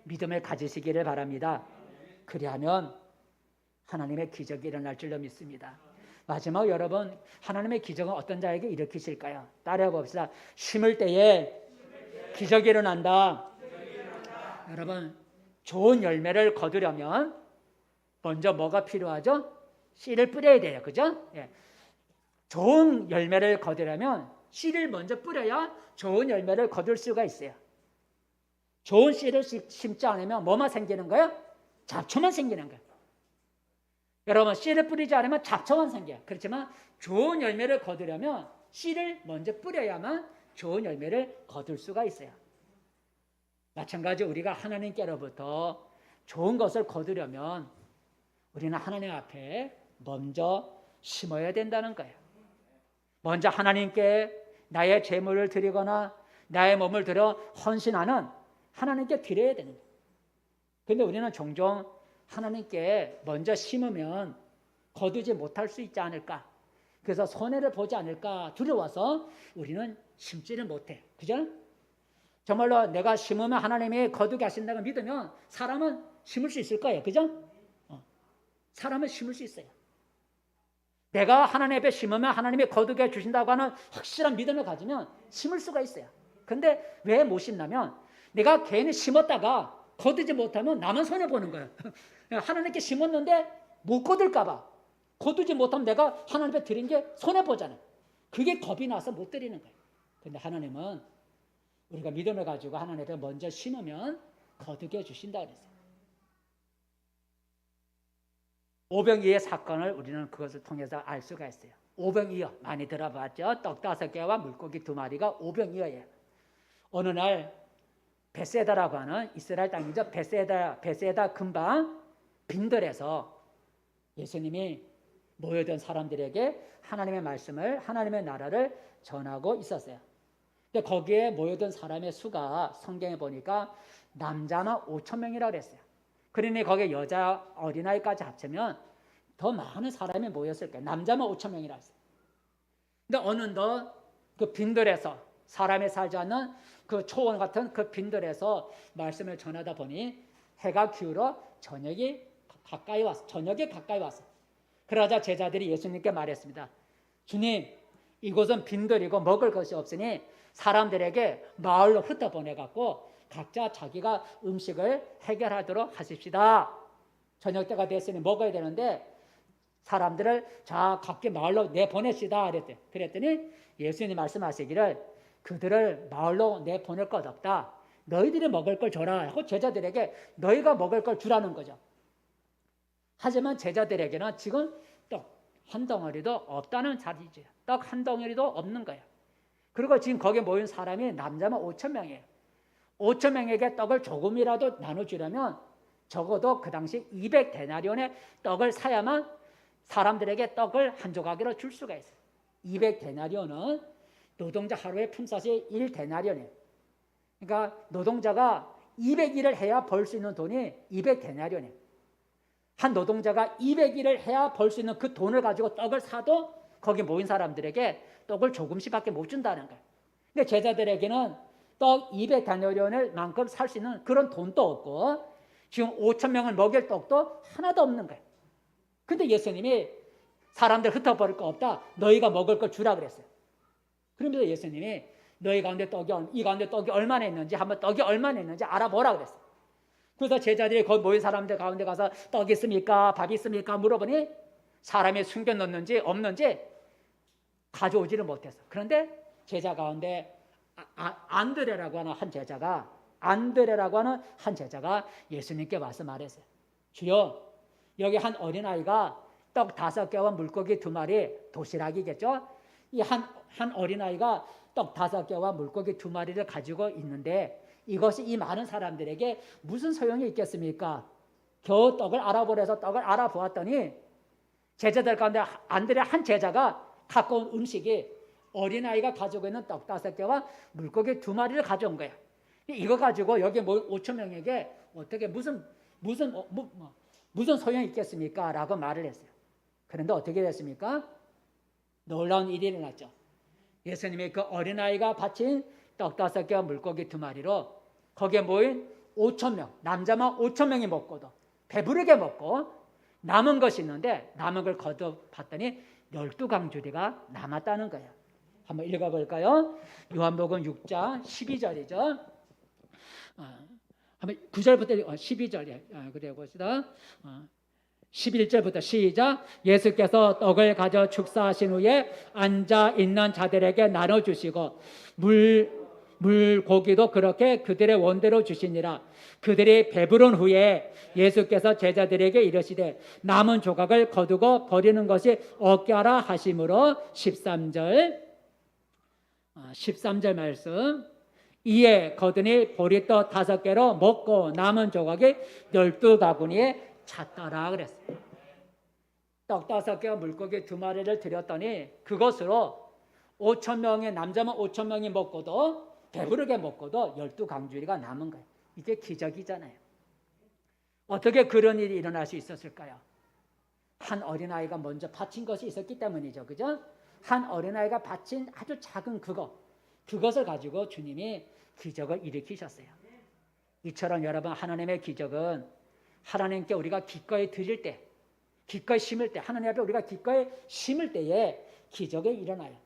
믿음을 가지시기를 바랍니다. 그리하면 하나님의 기적이 일어날 줄로 믿습니다. 마지막 여러분 하나님의 기적은 어떤 자에게 일으키실까요? 따라해 봅시다. 심을 때에 기적이 일어난다. 여러분 좋은 열매를 거두려면 먼저 뭐가 필요하죠? 씨를 뿌려야 돼요. 그죠? 예. 좋은 열매를 거두려면 씨를 먼저 뿌려야 좋은 열매를 거둘 수가 있어요. 좋은 씨를 심지 않으면 뭐만 생기는 거예요? 잡초만 생기는 거예요. 여러분 씨를 뿌리지 않으면 잡초만 생겨요. 그렇지만 좋은 열매를 거두려면 씨를 먼저 뿌려야만 좋은 열매를 거둘 수가 있어요. 마찬가지 우리가 하나님께로부터 좋은 것을 거두려면 우리는 하나님 앞에 먼저 심어야 된다는 거예요. 먼저 하나님께 나의 재물을 드리거나 나의 몸을 들여 헌신하는 하나님께 드려야 되는 거예요. 그런데 우리는 종종 하나님께 먼저 심으면 거두지 못할 수 있지 않을까? 그래서 손해를 보지 않을까 두려워서 우리는 심지를 못해. 그죠? 정말로 내가 심으면 하나님이 거두게 하신다고 믿으면 사람은 심을 수 있을 거예요. 그죠? 사람은 심을 수 있어요. 내가 하나님 앞에 심으면 하나님이 거두게 주신다고 하는 확실한 믿음을 가지면 심을 수가 있어요. 근데 왜 못 심냐면 내가 괜히 심었다가 거두지 못하면 나만 손해보는 거예요. 하나님께 심었는데 못 거둘까 봐. 거두지 못하면 내가 하나님 앞에 드린 게 손해보잖아요. 그게 겁이 나서 못 드리는 거예요. 근데 하나님은 우리가 믿음을 가지고 하나님 앞에 먼저 심으면 거두게 해주신다 그랬어요. 오병이어의 사건을 우리는 그것을 통해서 알 수가 있어요. 오병이어 많이 들어봤죠? 떡 5개와 물고기 2마리가 오병이어예요. 어느 날 베세다라고 하는 이스라엘 땅이죠. 베세다 근방 빈들에서 예수님이 모여든 사람들에게 하나님의 말씀을 하나님의 나라를 전하고 있었어요. 근데 거기에 모여든 사람의 수가 성경에 보니까 남자만 5,000명이라고 그랬어요. 그러니 거기에 여자 어린아이까지 합치면 더 많은 사람이 모였을 거예요. 남자만 5,000명이라 했어요. 근데 어느덧 그 빈들에서 사람이 살지 않는 그 초원 같은 그 빈들에서 말씀을 전하다 보니 해가 기울어 저녁이 가까이 왔어. 그러자 제자들이 예수님께 말했습니다. 주님, 이곳은 빈들이고 먹을 것이 없으니 사람들에게 마을로 흩어보내갖고 각자 자기가 음식을 해결하도록 하십시다. 저녁 때가 됐으니 먹어야 되는데 사람들을 자 각기 마을로 내보냅시다 그랬더니 예수님이 말씀하시기를 그들을 마을로 내보낼 것 없다. 너희들이 먹을 걸 줘라 하고 제자들에게 너희가 먹을 걸 주라는 거죠. 하지만 제자들에게는 지금 떡 한 덩어리도 없다는 사실이죠. 떡 한 덩어리도 없는 거예요. 그리고 지금 거기에 모인 사람이 남자만 5,000명이에요. 5,000명에게 떡을 조금이라도 나눠주려면 적어도 그 당시 200데나리온의 떡을 사야만 사람들에게 떡을 한 조각이라도 줄 수가 있어요. 200데나리온은 노동자 하루의 품삯이 1데나리온이에요. 그러니까 노동자가 200일을 해야 벌 수 있는 돈이 200데나리온이에요. 한 노동자가 200일을 해야 벌 수 있는 그 돈을 가지고 떡을 사도 거기 모인 사람들에게 떡을 조금씩밖에 못 준다는 거예요. 근데 제자들에게는 떡 200데나리온을 만큼 살 수 있는 그런 돈도 없고 지금 5,000명을 먹일 떡도 하나도 없는 거예요. 근데 예수님이 사람들 흩어버릴 거 없다. 너희가 먹을 걸 주라 그랬어요. 그러면서 예수님이 너희 가운데 이 가운데 떡이 얼마나 있는지 한번 떡이 얼마나 있는지 알아보라 그랬어요. 그래서 제자들이 거기 모인 사람들 가운데 가서 떡 있습니까? 밥 있습니까? 물어보니 사람이 숨겨놓는지 없는지 가져오지를 못했어. 그런데 제자 가운데 안드레라고 하는 한 제자가 예수님께 와서 말했어요. 주여, 여기 한 어린아이가 떡 5개와 물고기 2마리, 도시락이겠죠? 이 한 어린아이가 떡 5개와 물고기 2마리를 가지고 있는데 이것이 이 많은 사람들에게 무슨 소용이 있겠습니까? 겨우 떡을 알아보래서 떡을 알아보았더니 제자들 가운데 안드레 한 제자가 갖고 온 음식이 어린아이가 가지고 있는 떡 5개와 물고기 2마리를 가져온 거야. 이거 가지고 여기 5,000명에게 어떻게 무슨 소용이 있겠습니까? 라고 말을 했어요. 그런데 어떻게 됐습니까? 놀라운 일이 일어났죠. 예수님이 그 어린아이가 바친 떡 5개와 물고기 2마리로 거기에 모인 5,000명, 남자만 5,000명이 먹고도 배부르게 먹고 남은 것이 있는데 남은 걸 걷어봤더니 12강주리가 남았다는 거예요. 한번 읽어볼까요? 요한복음 6장 12절이죠. 한번 9절부터 12절이에요. 그래 봅시다. 11절부터 시작. 예수께서 떡을 가져 축사하신 후에 앉아 있는 자들에게 나눠주시고 물고기도 그렇게 그들의 원대로 주시니라. 그들이 배부른 후에 예수께서 제자들에게 이르시되 남은 조각을 거두고 버리는 것이 없게하라 하심으로 13절 말씀. 이에 거두니 보리떡 5개로 먹고 남은 조각이 12바구니에 찼더라 그랬어요. 떡 5개와 물고기 2마리를 드렸더니 그것으로 5,000명의 남자만 5,000명이 먹고도 배부르게 먹고도 12강주리가 남은 거예요. 이게 기적이잖아요. 어떻게 그런 일이 일어날 수 있었을까요? 한 어린아이가 먼저 바친 것이 있었기 때문이죠. 그죠? 한 어린아이가 바친 아주 작은 그것을 가지고 주님이 기적을 일으키셨어요. 이처럼 여러분, 하나님의 기적은 하나님께 우리가 기꺼이 드릴 때, 기꺼이 심을 때, 하나님 앞에 우리가 기꺼이 심을 때에 기적이 일어나요.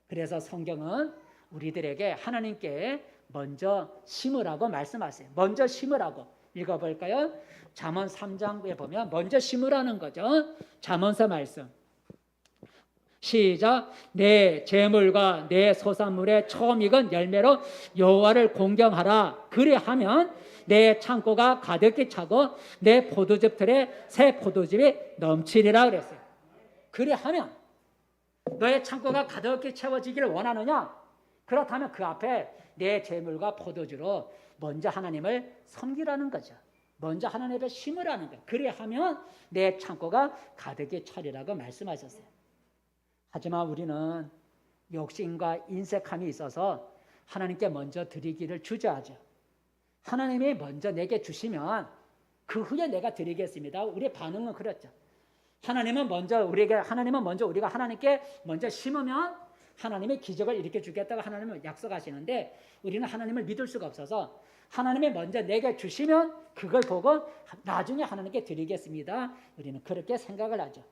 그래서 성경은 우리들에게 하나님께 먼저 심으라고 말씀하세요. 먼저 심으라고. 읽어볼까요? 잠언 3장에 보면 먼저 심으라는 거죠. 잠언서 말씀. 시작. 내 재물과 내 소산물의 처음 익은 열매로 여호와를 공경하라. 그리하면 내 창고가 가득히 차고 내 포도즙 틀에 새 포도즙이 넘치리라 그랬어요. 그리하면 너의 창고가 가득히 채워지기를 원하느냐? 그렇다면 그 앞에 내 재물과 포도주로 먼저 하나님을 섬기라는 거죠. 먼저 하나님 앞에 심으라는 거예요. 그리하면 내 창고가 가득히 차리라고 말씀하셨어요. 하지만 우리는 욕심과 인색함이 있어서 하나님께 먼저 드리기를 주저하죠. 하나님이 먼저 내게 주시면 그 후에 내가 드리겠습니다. 우리의 반응은 그렇죠. 하나님은 먼저 우리가 하나님께 먼저 심으면 하나님의 기적을 일으켜 주겠다고 하나님은 약속하시는데 우리는 하나님을 믿을 수가 없어서 하나님이 먼저 내게 주시면 그걸 보고 나중에 하나님께 드리겠습니다. 우리는 그렇게 생각을 하죠.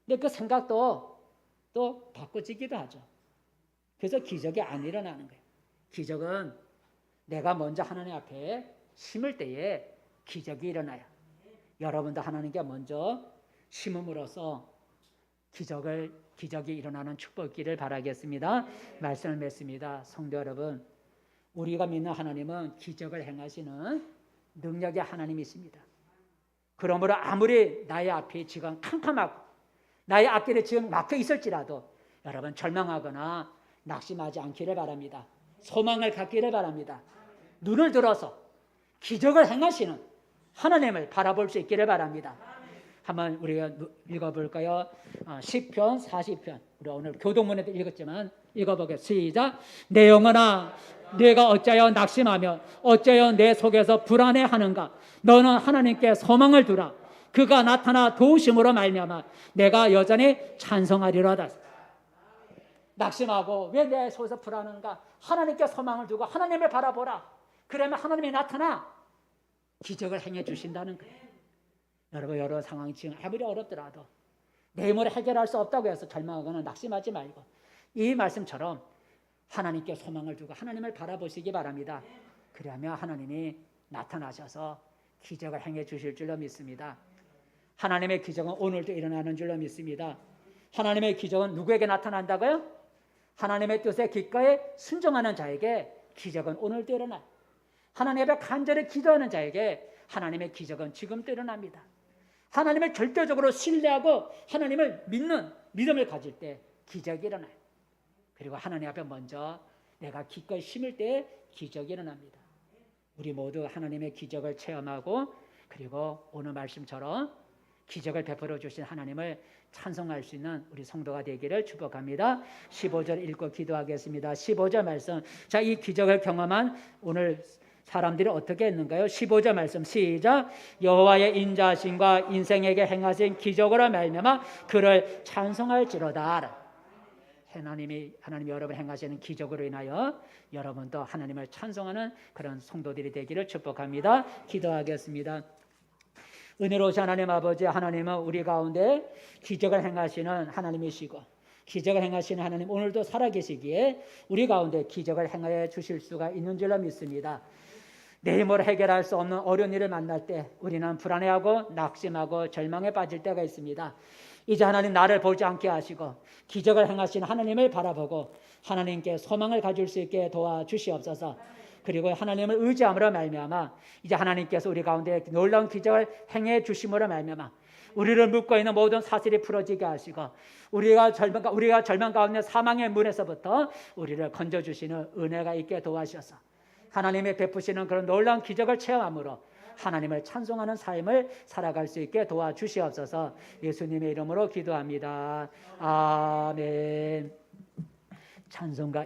근데 그 생각도 또 바꿔지기도 하죠. 그래서 기적이 안 일어나는 거예요. 기적은 내가 먼저 하나님 앞에 심을 때에 기적이 일어나요. 여러분도 하나님께 먼저 심음으로써 기적이 일어나는 축복 있기를 바라겠습니다. 말씀을 맺습니다. 성도 여러분, 우리가 믿는 하나님은 기적을 행하시는 능력의 하나님이십니다. 그러므로 아무리 나의 앞이 지금 캄캄하고 나의 앞길에 지금 막혀 있을지라도 여러분 절망하거나 낙심하지 않기를 바랍니다. 소망을 갖기를 바랍니다. 눈을 들어서 기적을 행하시는 하나님을 바라볼 수 있기를 바랍니다. 한번 우리가 읽어볼까요? 시편 40편. 우리 오늘 교동문에도 읽었지만 읽어보겠습니다. 시작. 내 영혼아, 네가 어찌하여 낙심하며 어찌하여 내 속에서 불안해하는가? 너는 하나님께 소망을 두라. 그가 나타나 도우심으로 말미암아 내가 여전히 찬송하리로다. 낙심하고 왜 내 속에서 불안한가? 하나님께 소망을 두고 하나님을 바라보라. 그러면 하나님이 나타나 기적을 행해 주신다는 거예요. 여러분, 여러 상황이 지금 아무리 어렵더라도 내 힘으로 해결할 수 없다고 해서 절망하거나 낙심하지 말고 이 말씀처럼 하나님께 소망을 두고 하나님을 바라보시기 바랍니다. 그러면 하나님이 나타나셔서 기적을 행해 주실 줄로 믿습니다. 하나님의 기적은 오늘도 일어나는 줄로 믿습니다. 하나님의 기적은 누구에게 나타난다고요? 하나님의 뜻에 기꺼이 순종하는 자에게 기적은 오늘도 일어나요. 하나님 앞에 간절히 기도하는 자에게 하나님의 기적은 지금도 일어납니다. 하나님을 절대적으로 신뢰하고 하나님을 믿는 믿음을 가질 때 기적이 일어나요. 그리고 하나님 앞에 먼저 내가 기꺼이 심을 때 기적이 일어납니다. 우리 모두 하나님의 기적을 체험하고 그리고 오늘 말씀처럼 기적을 베풀어 주신 하나님을 찬송할 수 있는 우리 성도가 되기를 축복합니다. 15절 읽고 기도하겠습니다. 15절 말씀. 자, 이 기적을 경험한 오늘 사람들이 어떻게 했는가요? 15절 말씀 시작. 여호와의 인자하심과 인생에게 행하신 기적으로 말미암아 그를 찬송할지로다. 하나님이 여러분 행하시는 기적으로 인하여 여러분도 하나님을 찬송하는 그런 성도들이 되기를 축복합니다. 기도하겠습니다. 은혜로우신 하나님 아버지, 하나님은 우리 가운데 기적을 행하시는 하나님이시고 기적을 행하시는 하나님 오늘도 살아계시기에 우리 가운데 기적을 행하여 주실 수가 있는 줄로 믿습니다. 내 힘으로 해결할 수 없는 어려운 일을 만날 때 우리는 불안해하고 낙심하고 절망에 빠질 때가 있습니다. 이제 하나님 나를 보지 않게 하시고 기적을 행하시는 하나님을 바라보고 하나님께 소망을 가질 수 있게 도와주시옵소서. 그리고 하나님을 의지함으로 말미암아 이제 하나님께서 우리 가운데 놀라운 기적을 행해 주심으로 말미암아 우리를 묶고 있는 모든 사슬이 풀어지게 하시고 우리가 절망 가운데 사망의 문에서부터 우리를 건져주시는 은혜가 있게 도와주셔서 하나님의 베푸시는 그런 놀라운 기적을 체험함으로 하나님을 찬송하는 삶을 살아갈 수 있게 도와주시옵소서. 예수님의 이름으로 기도합니다. 아멘. 찬송가